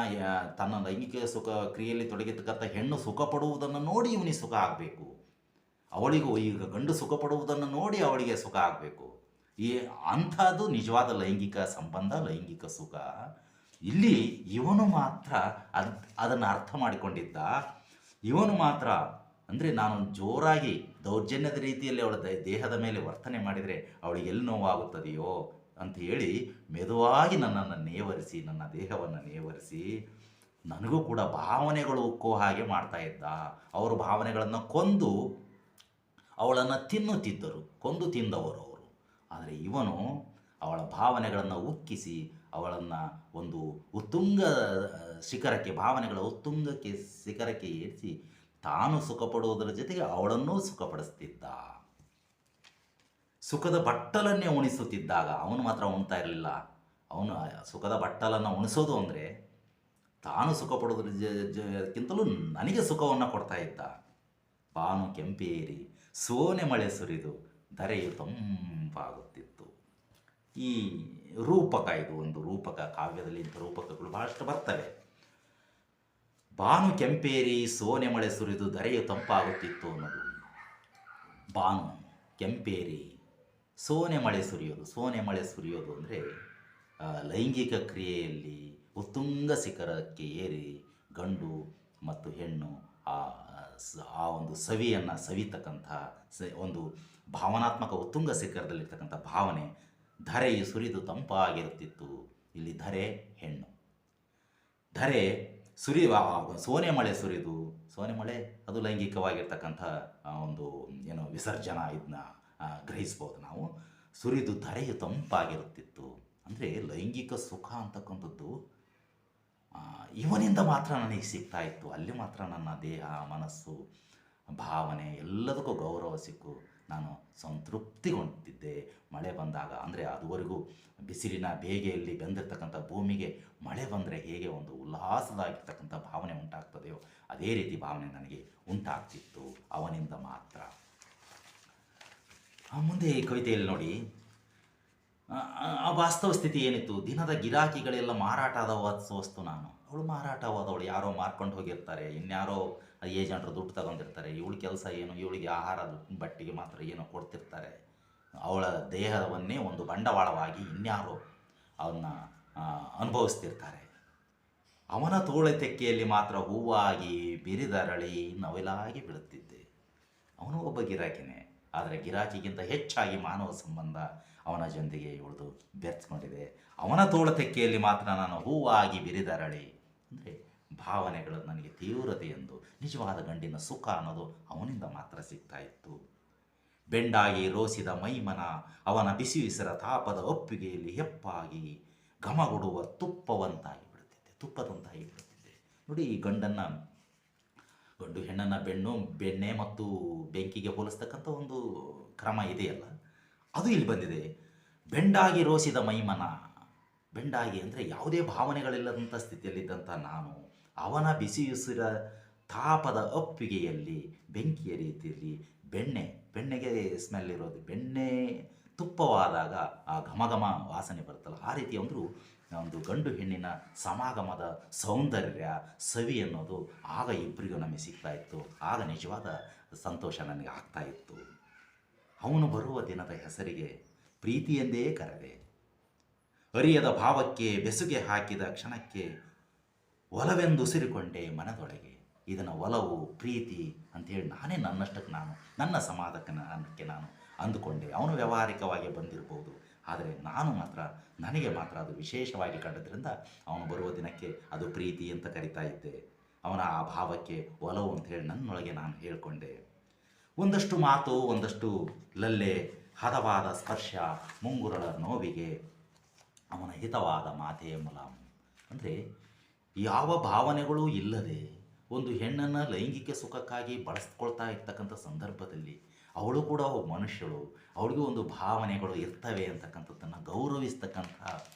ಲೈಂಗಿಕ ಸುಖ ಕ್ರಿಯೆಯಲ್ಲಿ ತೊಡಗಿರ್ತಕ್ಕಂಥ ಹೆಣ್ಣು ಸುಖ ಪಡುವುದನ್ನು ನೋಡಿ ಇವನಿಗೆ ಸುಖ ಆಗಬೇಕು. ಅವಳಿಗೂ ಈಗ ಗಂಡು ಸುಖ ಪಡುವುದನ್ನು ನೋಡಿ ಅವಳಿಗೆ ಸುಖ ಆಗಬೇಕು. ಅಂಥದ್ದು ನಿಜವಾದ ಲೈಂಗಿಕ ಸಂಬಂಧ, ಲೈಂಗಿಕ ಸುಖ. ಇಲ್ಲಿ ಇವನು ಮಾತ್ರ ಅದನ್ನು ಅರ್ಥ ಮಾಡಿಕೊಂಡಿದ್ದ. ಇವನು ಮಾತ್ರ ಅಂದರೆ ನಾನು ಜೋರಾಗಿ ದೌರ್ಜನ್ಯದ ರೀತಿಯಲ್ಲಿ ಅವಳ ದೇಹದ ಮೇಲೆ ವರ್ತನೆ ಮಾಡಿದರೆ ಅವಳಿಗೆ ಎಲ್ಲಿ ನೋವಾಗುತ್ತದೆಯೋ ಅಂತ ಹೇಳಿ ಮೆದುವಾಗಿ ನನ್ನನ್ನು ನೇವರಿಸಿ, ನನ್ನ ದೇಹವನ್ನು ನೇವರಿಸಿ ನನಗೂ ಕೂಡ ಭಾವನೆಗಳು ಉಕ್ಕೋ ಹಾಗೆ ಮಾಡ್ತಾ ಇದ್ದ. ಅವರು ಭಾವನೆಗಳನ್ನು ಕೊಂದು ಅವಳನ್ನು ತಿನ್ನುತ್ತಿದ್ದರು, ಕೊಂದು ತಿಂದವರು ಅವರು. ಆದರೆ ಇವನು ಅವಳ ಭಾವನೆಗಳನ್ನು ಉಕ್ಕಿಸಿ ಅವಳನ್ನು ಒಂದು ಉತ್ತುಂಗ ಶಿಖರಕ್ಕೆ, ಭಾವನೆಗಳ ಉತ್ತುಂಗಕ್ಕೆ ಶಿಖರಕ್ಕೆ ಏರಿಸಿ ತಾನು ಸುಖಪಡುವುದರ ಜೊತೆಗೆ ಅವಳನ್ನೂ ಸುಖಪಡಿಸ್ತಿದ್ದ. ಸುಖದ ಬಟ್ಟಲನ್ನೇ ಉಣಿಸುತ್ತಿದ್ದಾಗ ಅವನು ಮಾತ್ರ ಉಣ್ತಾ ಇರಲಿಲ್ಲ. ಅವನು ಸುಖದ ಬಟ್ಟಲನ್ನು ಉಣಿಸೋದು ಅಂದರೆ ತಾನು ಸುಖ ಪಡೋದ್ರಕ್ಕಿಂತಲೂ ನನಗೆ ಸುಖವನ್ನು ಕೊಡ್ತಾ ಇದ್ದ. ಬಾನು ಕೆಂಪೇರಿ ಸೋನೆ ಮಳೆ ಸುರಿದು ಧರೆಯು ತಂಪಾಗುತ್ತಿತ್ತು. ಈ ರೂಪಕ, ಇದು ಒಂದು ರೂಪಕ. ಕಾವ್ಯದಲ್ಲಿ ಇಂಥ ರೂಪಕಗಳು ಬಹಳಷ್ಟು ಬರ್ತವೆ. ಬಾನು ಕೆಂಪೇರಿ ಸೋನೆ ಮಳೆ ಸುರಿದು ಧರೆಯು ತಂಪಾಗುತ್ತಿತ್ತು ಅನ್ನೋದು. ಬಾನು ಕೆಂಪೇರಿ ಸೋನೆ ಮಳೆ ಸುರಿಯೋದು. ಸೋನೆ ಮಳೆ ಸುರಿಯೋದು ಅಂದರೆ ಲೈಂಗಿಕ ಕ್ರಿಯೆಯಲ್ಲಿ ಉತ್ತುಂಗ ಶಿಖರಕ್ಕೆ ಏರಿ ಗಂಡು ಮತ್ತು ಹೆಣ್ಣು ಆ ಒಂದು ಸವಿಯನ್ನು ಸವಿತಕ್ಕಂಥ ಒಂದು ಭಾವನಾತ್ಮಕ ಉತ್ತುಂಗ ಶಿಖರದಲ್ಲಿರ್ತಕ್ಕಂಥ ಭಾವನೆ. ಧರೆಯು ಸುರಿದು ತಂಪಾಗಿರುತ್ತಿತ್ತು. ಇಲ್ಲಿ ಧರೆ ಹೆಣ್ಣು. ಧರೆ ಸುರಿಯುವ ಸೋನೆ ಮಳೆ ಸುರಿದು, ಸೋನೆ ಮಳೆ ಅದು ಲೈಂಗಿಕವಾಗಿರ್ತಕ್ಕಂಥ ಒಂದು ಏನು ವಿಸರ್ಜನಾ ಇದನ್ನ ಗ್ರಹಿಸ್ಬೋದು ನಾವು. ಸುರಿದು ಧರೆಯು ತಂಪಾಗಿರುತ್ತಿತ್ತು ಅಂದರೆ ಲೈಂಗಿಕ ಸುಖ ಅಂತಕ್ಕಂಥದ್ದು ಇವನಿಂದ ಮಾತ್ರ ನನಗೆ ಸಿಗ್ತಾ ಇತ್ತು. ಅಲ್ಲಿ ಮಾತ್ರ ನನ್ನ ದೇಹ, ಮನಸ್ಸು, ಭಾವನೆ ಎಲ್ಲದಕ್ಕೂ ಗೌರವ ಸಿಕ್ಕು ನಾನು ಸಂತೃಪ್ತಿಗೊಂಡಿದ್ದೆ. ಮಳೆ ಬಂದಾಗ ಅಂದರೆ ಅದುವರೆಗೂ ಬಿಸಿಲಿನ ಬೇಗೆಯಲ್ಲಿ ಬೆಂದಿರ್ತಕ್ಕಂಥ ಭೂಮಿಗೆ ಮಳೆ ಬಂದರೆ ಹೇಗೆ ಒಂದು ಉಲ್ಲಾಸದಾಗಿರ್ತಕ್ಕಂಥ ಭಾವನೆ ಉಂಟಾಗ್ತದೆಯೋ ಅದೇ ರೀತಿ ಭಾವನೆ ನನಗೆ ಉಂಟಾಗ್ತಿತ್ತು ಅವನಿಂದ ಮಾತ್ರ. ಮುಂದೆ ಈ ಕವಿತೆಯಲ್ಲಿ ನೋಡಿ, ಆ ವಾಸ್ತವ ಸ್ಥಿತಿ ಏನಿತ್ತು. ದಿನದ ಗಿರಾಕಿಗಳೆಲ್ಲ ಮಾರಾಟ ಆದ ವಸ್ತು ನಾನು. ಅವಳು ಮಾರಾಟವಾದವಳು, ಯಾರೋ ಮಾರ್ಕೊಂಡು ಹೋಗಿರ್ತಾರೆ, ಇನ್ಯಾರೋ ಏಜೆಂಟ್ರು ದುಡ್ಡು ತಗೊಂಡಿರ್ತಾರೆ. ಇವಳ ಕೆಲಸ ಏನು, ಇವಳಿಗೆ ಆಹಾರ ಬಟ್ಟೆಗೆ ಮಾತ್ರ ಏನೋ ಕೊಡ್ತಿರ್ತಾರೆ. ಅವಳ ದೇಹವನ್ನೇ ಒಂದು ಬಂಡವಾಳವಾಗಿ ಇನ್ಯಾರೋ ಅವನ್ನ ಅನುಭವಿಸ್ತಿರ್ತಾರೆ. ಅವನ ತೋಳೆ ತೆಕ್ಕೆಯಲ್ಲಿ ಮಾತ್ರ ಹೂವಾಗಿ ಬಿರಿದರಳಿ ನವಿಲಾಗಿ ಬೀಳುತ್ತಿದ್ದೆ. ಅವನು ಒಬ್ಬ ಗಿರಾಕಿನೇ, ಆದರೆ ಗಿರಾಕಿಗಿಂತ ಹೆಚ್ಚಾಗಿ ಮಾನವ ಸಂಬಂಧ ಅವನ ಜೊತೆಗೆ ಇವಳದು ಬೆರೆಸ್ಕೊಂಡಿದೆ. ಅವನ ತೋಳ ತೆಕ್ಕೆಯಲ್ಲಿ ಮಾತ್ರ ನಾನು ಹೂವಾಗಿ ಬಿರಿದರಳಿ ಅಂದರೆ ಭಾವನೆಗಳು ನನಗೆ ತೀವ್ರತೆ ಎಂದು, ನಿಜವಾದ ಗಂಡಿನ ಸುಖ ಅನ್ನೋದು ಅವನಿಂದ ಮಾತ್ರ ಸಿಗ್ತಾ ಇತ್ತು. ಬೆಂಡಾಗಿ ರೋಸಿದ ಮೈಮನ ಅವನ ಬಿಸಿ ಬಿಸಿರ ತಾಪದ ಒಪ್ಪಿಗೆಯಲ್ಲಿ ಹೆಪ್ಪಾಗಿ ಘಮಗುಡುವ ತುಪ್ಪದಂತಾಗಿ ಬಿಡುತ್ತಿದ್ದೆ. ನೋಡಿ, ಈ ಗಂಡು ಹೆಣ್ಣನ್ನು ಬೆಣ್ಣೆ ಮತ್ತು ಬೆಂಕಿಗೆ ಹೋಲಿಸ್ತಕ್ಕಂಥ ಒಂದು ಕ್ರಮ ಇದೆಯಲ್ಲ, ಅದು ಇಲ್ಲಿ ಬಂದಿದೆ. ಬೆಂಡಾಗಿ ರೋಸಿದ ಮೈಮನ, ಬೆಂಡಾಗಿ ಅಂದರೆ ಯಾವುದೇ ಭಾವನೆಗಳಿಲ್ಲದಂಥ ಸ್ಥಿತಿಯಲ್ಲಿದ್ದಂಥ ನಾನು ಅವನ ಬಿಸಿಯುಸಿರ ತಾಪದ ಅಪ್ಪಿಗೆಯಲ್ಲಿ ಬೆಂಕಿಯ ರೀತಿಯಲ್ಲಿ ಬೆಣ್ಣೆಗೆ ಸ್ಮೆಲ್ ಇರೋದು, ಬೆಣ್ಣೆ ತುಪ್ಪವಾದಾಗ ಆ ಘಮಘಮ ವಾಸನೆ ಬರುತ್ತಲ್ಲ, ಆ ರೀತಿ ಒಂದು ಗಂಡು ಹೆಣ್ಣಿನ ಸಮಾಗಮದ ಸೌಂದರ್ಯ, ಸವಿ ಅನ್ನೋದು ಆಗ ಇಬ್ಬರಿಗೂ ನಮಗೆ ಸಿಗ್ತಾ ಇತ್ತು. ಆಗ ನಿಜವಾದ ಸಂತೋಷ ನನಗೆ ಆಗ್ತಾ ಇತ್ತು. ಅವನು ಬರುವ ದಿನದ ಹೆಸರಿಗೆ ಪ್ರೀತಿ ಎಂದೇ ಕರೆದೆ. ಅರಿಯದ ಭಾವಕ್ಕೆ ಬೆಸುಗೆ ಹಾಕಿದ ಕ್ಷಣಕ್ಕೆ ಒಲವೆಂದುಸಿರಿಕೊಂಡೆ ಮನದೊಳಗೆ. ಇದನ್ನು ಒಲವು ಪ್ರೀತಿ ಅಂಥೇಳಿ ನಾನೇ ನನ್ನಷ್ಟಕ್ಕೆ ನಾನು ನನ್ನ ಸಮಾಧಾನಕ್ಕೆ ನಾನು ಅಂದುಕೊಂಡೆ. ಅವನು ವ್ಯಾವಹಾರಿಕವಾಗಿ ಬಂದಿರ್ಬೋದು, ಆದರೆ ನಾನು ಮಾತ್ರ ನನಗೆ ಮಾತ್ರ ಅದು ವಿಶೇಷವಾಗಿ ಕಂಡದ್ರಿಂದ ಅವನು ಬರುವ ದಿನಕ್ಕೆ ಅದು ಪ್ರೀತಿ ಅಂತ ಕರಿತಾ ಇದ್ದೆ. ಅವನ ಆ ಭಾವಕ್ಕೆ ಒಲವು ಅಂತ ಹೇಳಿ ನನ್ನೊಳಗೆ ನಾನು ಹೇಳಿಕೊಂಡೆ. ಒಂದಷ್ಟು ಮಾತು, ಒಂದಷ್ಟು ಲಲ್ಲೆ, ಹದವಾದ ಸ್ಪರ್ಶ, ಮುಂಗುರಳ ನೋವಿಗೆ ಅವನ ಹಿತವಾದ ಮಾತೇ ಮುಲಾಮು. ಅಂದರೆ ಯಾವ ಭಾವನೆಗಳೂ ಇಲ್ಲದೆ ಒಂದು ಹೆಣ್ಣನ್ನು ಲೈಂಗಿಕ ಸುಖಕ್ಕಾಗಿ ಬಳಸ್ಕೊಳ್ತಾ ಇರ್ತಕ್ಕಂಥ ಸಂದರ್ಭದಲ್ಲಿ ಅವಳು ಕೂಡ ಒಬ್ಬ ಮನುಷ್ಯಳು, ಅವಳಿಗೂ ಒಂದು ಭಾವನೆಗಳು ಇರ್ತವೆ ಅಂತಕ್ಕಂಥದ್ದನ್ನು ಗೌರವಿಸ್ತಕ್ಕಂಥ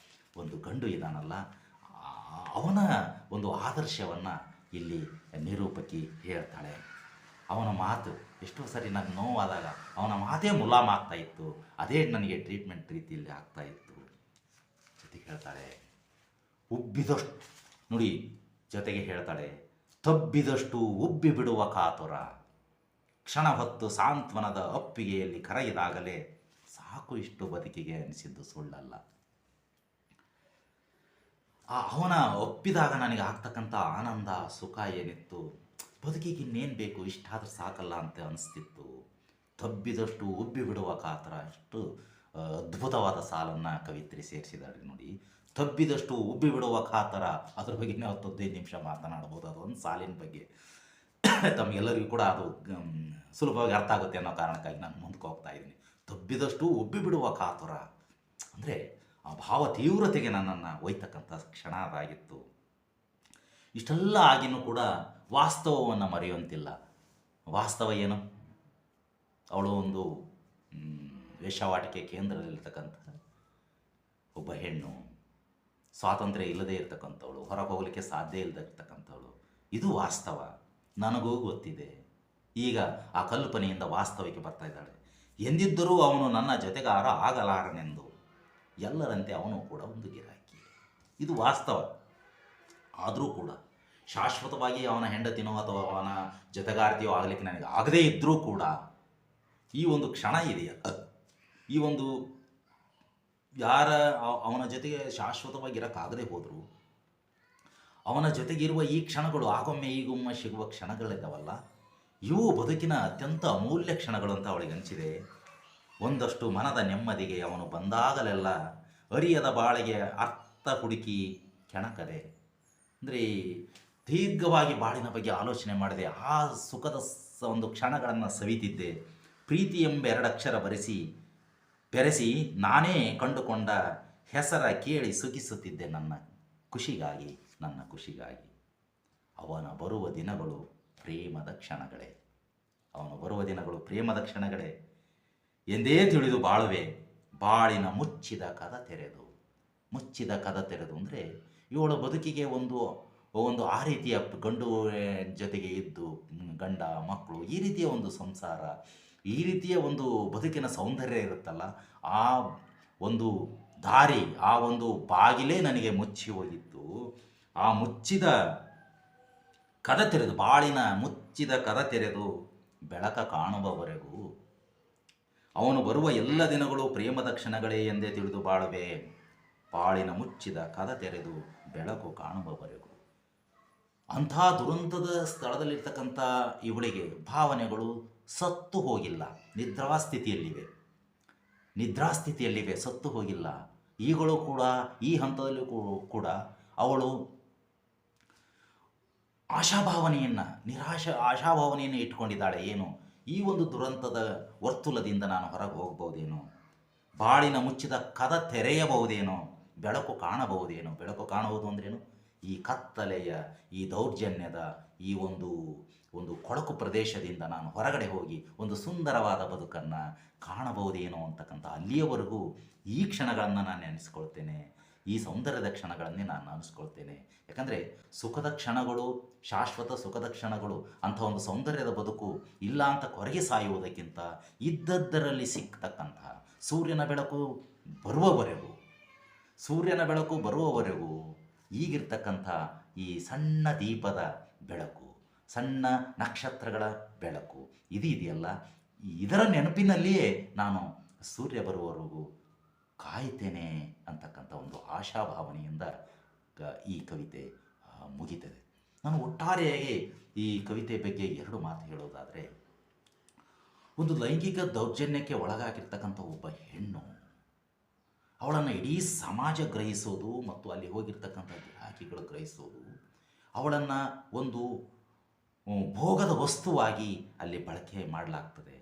ಒಂದು ಗಂಡು ಇದಾನಲ್ಲ, ಅವನ ಒಂದು ಆದರ್ಶವನ್ನು ಇಲ್ಲಿ ನಿರೂಪಕಿ ಹೇಳ್ತಾಳೆ. ಅವನ ಮಾತು ಎಷ್ಟೋ ಸರಿ ನನಗೆ ನೋವಾದಾಗ ಅವನ ಮಾತೇ ಮುಲಾಮಾಗ್ತಾ ಇತ್ತು, ಅದೇ ನನಗೆ ಟ್ರೀಟ್ಮೆಂಟ್ ರೀತಿಯಲ್ಲಿ ಆಗ್ತಾ ಇತ್ತು. ಜೊತೆಗೆ ಹೇಳ್ತಾಳೆ ಉಬ್ಬಿದಷ್ಟು ನೋಡಿ, ಜೊತೆಗೆ ಹೇಳ್ತಾಳೆ ತಬ್ಬಿದಷ್ಟು ಉಬ್ಬಿ ಬಿಡುವ ಕಾತುರ, ಕ್ಷಣ ಹೊತ್ತು ಸಾಂತ್ವನದ ಅಪ್ಪಿಗೆಯಲ್ಲಿ ಕರಗಿದಾಗಲೇ ಸಾಕು ಇಷ್ಟು ಬದುಕಿಗೆ ಅನಿಸಿದ್ದು ಸುಳ್ಳಲ್ಲ. ಅವನ ಒಪ್ಪಿದಾಗ ನನಗೆ ಆಗ್ತಕ್ಕಂಥ ಆನಂದ ಸುಖ ಏನಿತ್ತು, ಬದುಕಿಗೆ ಇನ್ನೇನು ಬೇಕು, ಇಷ್ಟಾದರೂ ಸಾಕಲ್ಲ ಅಂತ ಅನಿಸ್ತಿತ್ತು. ತಬ್ಬಿದಷ್ಟು ಉಬ್ಬಿ ಬಿಡುವ ಕಾತರ, ಎಷ್ಟು ಅದ್ಭುತವಾದ ಸಾಲನ್ನು ಕವಿತ್ರಿ ಸೇರಿಸಿದಾಳೆ ನೋಡಿ. ತಬ್ಬಿದಷ್ಟು ಉಬ್ಬಿ ಬಿಡುವ ಕಾತರ, ಅದ್ರ ಬಗ್ಗೆ 15 ನಿಮಿಷ ಮಾತನಾಡ್ಬೋದು. ಅದೊಂದು ಸಾಲಿನ ಬಗ್ಗೆ ತಮಗೆಲ್ಲರಿಗೂ ಕೂಡ ಅದು ಸುಲಭವಾಗಿ ಅರ್ಥ ಆಗುತ್ತೆ ಅನ್ನೋ ಕಾರಣಕ್ಕಾಗಿ ನಾನು ಮುಂದಕ್ಕೆ ಹೋಗ್ತಾ ಇದ್ದೀನಿ. ತಬ್ಬಿದಷ್ಟು ಉಬ್ಬಿ ಬಿಡುವ ಕಾತುರ ಅಂದರೆ ಆ ಭಾವ ತೀವ್ರತೆಗೆ ನನ್ನನ್ನು ಒಯ್ತಕ್ಕಂಥ ಕ್ಷಣ ಅದಾಗಿತ್ತು. ಇಷ್ಟೆಲ್ಲ ಆಗಿನೂ ಕೂಡ ವಾಸ್ತವವನ್ನು ಮರೆಯುವಂತಿಲ್ಲ. ವಾಸ್ತವ ಏನು? ಅವಳು ಒಂದು ವೇಶ್ಯಾವಾಟಿಕೆ ಕೇಂದ್ರದಲ್ಲಿರ್ತಕ್ಕಂಥ ಒಬ್ಬ ಹೆಣ್ಣು, ಸ್ವಾತಂತ್ರ್ಯ ಇಲ್ಲದೇ ಇರತಕ್ಕಂಥವಳು, ಹೊರಗೆ ಹೋಗಲಿಕ್ಕೆ ಸಾಧ್ಯ ಇಲ್ಲದೆ ಇರ್ತಕ್ಕಂಥವಳು. ಇದು ವಾಸ್ತವ, ನನಗೂ ಗೊತ್ತಿದೆ. ಈಗ ಆ ಕಲ್ಪನೆಯಿಂದ ವಾಸ್ತವಕ್ಕೆ ಬರ್ತಾ ಇದ್ದಾಳೆ. ಎಂದಿದ್ದರೂ ಅವನು ನನ್ನ ಜೊತೆಗಾರ ಆಗಲಾರನೆಂದು, ಎಲ್ಲರಂತೆ ಅವನು ಕೂಡ ಒಂದು ಗಿರಾಕಿ. ಇದು ವಾಸ್ತವ. ಆದರೂ ಕೂಡ ಶಾಶ್ವತವಾಗಿ ಅವನ ಹೆಂಡತಿನೋ ಅಥವಾ ಅವನ ಜೊತೆಗಾರ್ತಿಯೋ ಆಗಲಿಕ್ಕೆ ನನಗೆ ಆಗದೇ ಇದ್ದರೂ ಕೂಡ ಈ ಒಂದು ಕ್ಷಣ ಇದೆಯಲ್ಲ, ಈ ಒಂದು ಅವನ ಜೊತೆಗೆ ಶಾಶ್ವತವಾಗಿ ಇರೋಕ್ಕಾಗದೇ ಹೋದರೂ ಅವನ ಜೊತೆಗಿರುವ ಈ ಕ್ಷಣಗಳು, ಆಗೊಮ್ಮೆ ಈಗೊಮ್ಮೆ ಸಿಗುವ ಕ್ಷಣಗಳಿದ್ದಾವಲ್ಲ, ಇವು ಬದುಕಿನ ಅತ್ಯಂತ ಅಮೂಲ್ಯ ಕ್ಷಣಗಳು ಅಂತ ಅವಳಿಗೆ ಅನಿಸಿದೆ. ಒಂದಷ್ಟು ಮನದ ನೆಮ್ಮದಿಗೆ ಅವನು ಬಂದಾಗಲೆಲ್ಲ ಅರಿಯದ ಬಾಳಿಗೆ ಅರ್ಥ ಹುಡುಕಿ ಕೆಣಕದೆ. ಅಂದರೆ ದೀರ್ಘವಾಗಿ ಬಾಳಿನ ಬಗ್ಗೆ ಆಲೋಚನೆ ಮಾಡಿದೆ, ಆ ಸುಖದ ಒಂದು ಕ್ಷಣಗಳನ್ನು ಸವಿತಿದ್ದೆ. ಪ್ರೀತಿ ಎಂಬ 2 ಅಕ್ಷರ ಬೆರೆಸಿ ನಾನೇ ಕಂಡುಕೊಂಡ ಹೆಸರ ಕೇಳಿ ಸುಖಿಸುತ್ತಿದ್ದೆ ನನ್ನ ಖುಷಿಗಾಗಿ. ಅವನ ಬರುವ ದಿನಗಳು ಪ್ರೇಮದ ಕ್ಷಣಗಳೇ, ಅವನು ಬರುವ ದಿನಗಳು ಪ್ರೇಮದ ಕ್ಷಣಗಳೇ ಎಂದೇ ತಿಳಿದು ಬಾಳುವೆ. ಬಾಳಿನ ಮುಚ್ಚಿದ ಕದ ತೆರೆದು ಅಂದರೆ ಇವಳ ಬದುಕಿಗೆ ಒಂದು ಆ ರೀತಿಯ ಗಂಡು ಜೊತೆಗೆ ಇದ್ದು, ಗಂಡ ಮಕ್ಕಳು, ಈ ರೀತಿಯ ಒಂದು ಸಂಸಾರ, ಈ ರೀತಿಯ ಒಂದು ಬದುಕಿನ ಸೌಂದರ್ಯ ಇರುತ್ತಲ್ಲ, ಆ ಒಂದು ದಾರಿ, ಆ ಒಂದು ಬಾಗಿಲೇ ನನಗೆ ಮುಚ್ಚಿ ಹೋಗಿತ್ತು. ಆ ಮುಚ್ಚಿದ ಕದ ತೆರೆದು, ಬಾಳಿನ ಮುಚ್ಚಿದ ಕದ ತೆರೆದು ಬೆಳಕ ಕಾಣುವವರೆಗೂ, ಅವನು ಬರುವ ಎಲ್ಲ ದಿನಗಳು ಪ್ರೇಮದ ಕ್ಷಣಗಳೇ ಎಂದೇ ತಿಳಿದು ಬಾಳುವೆ. ಬಾಳಿನ ಮುಚ್ಚಿದ ಕದ ತೆರೆದು ಬೆಳಕು ಕಾಣುವವರೆಗೂ. ಅಂಥ ದುರಂತದ ಸ್ಥಳದಲ್ಲಿರ್ತಕ್ಕಂಥ ಇವಳಿಗೆ ಭಾವನೆಗಳು ಸತ್ತು ಹೋಗಿಲ್ಲ, ನಿದ್ರಾಸ್ಥಿತಿಯಲ್ಲಿವೆ, ಸತ್ತು ಹೋಗಿಲ್ಲ. ಈಗಲೂ ಕೂಡ ಈ ಹಂತದಲ್ಲೂ ಕೂಡ ಅವಳು ಆಶಾಭಾವನೆಯನ್ನು ಇಟ್ಕೊಂಡಿದ್ದಾಳೆ. ಏನು, ಈ ಒಂದು ದುರಂತದ ವರ್ತುಲದಿಂದ ನಾನು ಹೊರಗೆ ಹೋಗಬಹುದೇನೋ, ಬಾಳಿನ ಮುಚ್ಚಿದ ಕದ ತೆರೆಯಬಹುದೇನೋ, ಬೆಳಕು ಕಾಣಬಹುದೇನೋ. ಬೆಳಕು ಕಾಣುವುದು ಅಂದ್ರೇನು? ಈ ಕತ್ತಲೆಯ, ಈ ದೌರ್ಜನ್ಯದ, ಈ ಒಂದು ಕೊಳಕು ಪ್ರದೇಶದಿಂದ ನಾನು ಹೊರಗಡೆ ಹೋಗಿ ಒಂದು ಸುಂದರವಾದ ಬದುಕನ್ನು ಕಾಣಬಹುದೇನೋ ಅಂತಕ್ಕಂಥ ಅಲ್ಲಿಯವರೆಗೂ ಈ ಕ್ಷಣಗಳನ್ನು ನಾನು ನೆನೆಸ್ಕೊಳ್ತೇನೆ, ಈ ಸೌಂದರ್ಯದ ಕ್ಷಣಗಳನ್ನೇ ನಾನು ಅನಿಸ್ಕೊಳ್ತೇನೆ. ಯಾಕಂದರೆ ಸುಖದ ಕ್ಷಣಗಳು, ಶಾಶ್ವತ ಸುಖದ ಕ್ಷಣಗಳು, ಅಂಥ ಒಂದು ಸೌಂದರ್ಯದ ಬದುಕು ಇಲ್ಲ ಅಂತ ಕೊರಗೆ ಸಾಯುವುದಕ್ಕಿಂತ ಇದ್ದದ್ದರಲ್ಲಿ ಸಿಗ್ತಕ್ಕಂಥ ಸೂರ್ಯನ ಬೆಳಕು ಬರುವವರೆಗೂ ಈಗಿರ್ತಕ್ಕಂಥ ಈ ಸಣ್ಣ ದೀಪದ ಬೆಳಕು, ಸಣ್ಣ ನಕ್ಷತ್ರಗಳ ಬೆಳಕು, ಇದೆಯಲ್ಲ, ಇದರ ನೆನಪಿನಲ್ಲಿಯೇ ನಾನು ಸೂರ್ಯ ಬರುವವರೆಗೂ ಕಾಯ್ತೇನೆ ಅಂತಕ್ಕಂಥ ಒಂದು ಆಶಾಭಾವನೆಯಿಂದ ಈ ಕವಿತೆ ಮುಗೀತದೆ. ನಾನು ಒಟ್ಟಾರೆಯಾಗಿ ಈ ಕವಿತೆ ಬಗ್ಗೆ ಎರಡು ಮಾತು ಹೇಳೋದಾದರೆ, ಒಂದು ಲೈಂಗಿಕ ದೌರ್ಜನ್ಯಕ್ಕೆ ಒಳಗಾಗಿರ್ತಕ್ಕಂಥ ಒಬ್ಬ ಹೆಣ್ಣು, ಅವಳನ್ನು ಇಡೀ ಸಮಾಜ ಗ್ರಹಿಸೋದು ಮತ್ತು ಅಲ್ಲಿ ಹೋಗಿರ್ತಕ್ಕಂಥ ಗಿರಾಕಿಗಳು ಗ್ರಹಿಸೋದು, ಅವಳನ್ನು ಒಂದು ಭೋಗದ ವಸ್ತುವಾಗಿ ಅಲ್ಲಿ ಬಳಕೆ ಮಾಡಲಾಗ್ತದೆ.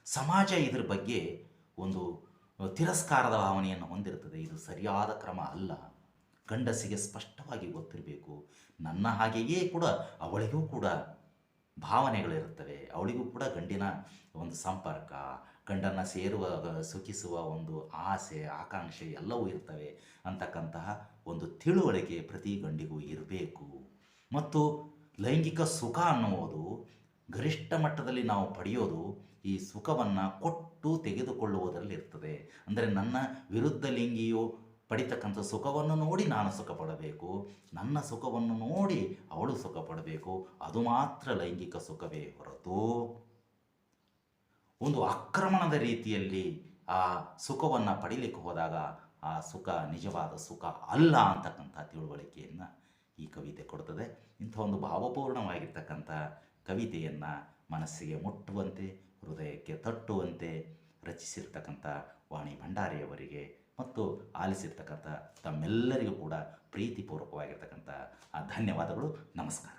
ಸಮಾಜ ಇದ್ರ ಬಗ್ಗೆ ಒಂದು ತಿರಸ್ಕಾರದ ಭಾವನೆಯನ್ನು ಹೊಂದಿರ್ತದೆ. ಇದು ಸರಿಯಾದ ಕ್ರಮ ಅಲ್ಲ. ಗಂಡಸಿಗೆ ಸ್ಪಷ್ಟವಾಗಿ ಗೊತ್ತಿರಬೇಕು, ನನ್ನ ಹಾಗೆಯೇ ಕೂಡ ಅವಳಿಗೂ ಕೂಡ ಭಾವನೆಗಳಿರುತ್ತವೆ, ಅವಳಿಗೂ ಕೂಡ ಗಂಡಿನ ಒಂದು ಸಂಪರ್ಕ, ಗಂಡನ್ನು ಸೇರುವ ಸುಖಿಸುವ ಒಂದು ಆಸೆ ಆಕಾಂಕ್ಷೆ ಎಲ್ಲವೂ ಇರ್ತವೆ ಅಂತಕ್ಕಂತಹ ಒಂದು ತಿಳುವಳಿಕೆ ಪ್ರತಿ ಗಂಡಿಗೂ ಇರಬೇಕು. ಮತ್ತು ಲೈಂಗಿಕ ಸುಖ ಅನ್ನುವುದು ಗರಿಷ್ಠ ಮಟ್ಟದಲ್ಲಿ ನಾವು ಪಡೆಯೋದು ಈ ಸುಖವನ್ನು ಕೊಟ್ಟು ತೆಗೆದುಕೊಳ್ಳುವುದರಲ್ಲಿ ಇರ್ತದೆ. ಅಂದರೆ ನನ್ನ ವಿರುದ್ಧ ಲಿಂಗಿಯು ಪಡಿತಕ್ಕಂಥ ಸುಖವನ್ನು ನೋಡಿ ನಾನು ಸುಖ ಪಡಬೇಕು, ನನ್ನ ಸುಖವನ್ನು ನೋಡಿ ಅವಳು ಸುಖ ಪಡಬೇಕು. ಅದು ಮಾತ್ರ ಲೈಂಗಿಕ ಸುಖವೇ ಹೊರತು ಒಂದು ಆಕ್ರಮಣದ ರೀತಿಯಲ್ಲಿ ಆ ಸುಖವನ್ನು ಪಡಿಲಿಕ್ಕೆ ಹೋದಾಗ ಆ ಸುಖ ನಿಜವಾದ ಸುಖ ಅಲ್ಲ ಅಂತಕ್ಕಂಥ ತಿಳುವಳಿಕೆಯನ್ನು ಈ ಕವಿತೆ ಕೊಡ್ತದೆ. ಇಂಥ ಒಂದು ಭಾವಪೂರ್ಣವಾಗಿರ್ತಕ್ಕಂಥ ಕವಿತೆಯನ್ನು ಮನಸ್ಸಿಗೆ ಮುಟ್ಟುವಂತೆ, ಹೃದಯಕ್ಕೆ ತಟ್ಟುವಂತೆ ರಚಿಸಿರ್ತಕ್ಕಂಥ ವಾಣಿ ಭಂಡಾರಿಯವರಿಗೆ ಮತ್ತು ಆಲಿಸಿರ್ತಕ್ಕಂಥ ತಮ್ಮೆಲ್ಲರಿಗೂ ಕೂಡ ಪ್ರೀತಿಪೂರ್ವಕವಾಗಿರ್ತಕ್ಕಂಥ ಧನ್ಯವಾದಗಳು. ನಮಸ್ಕಾರ.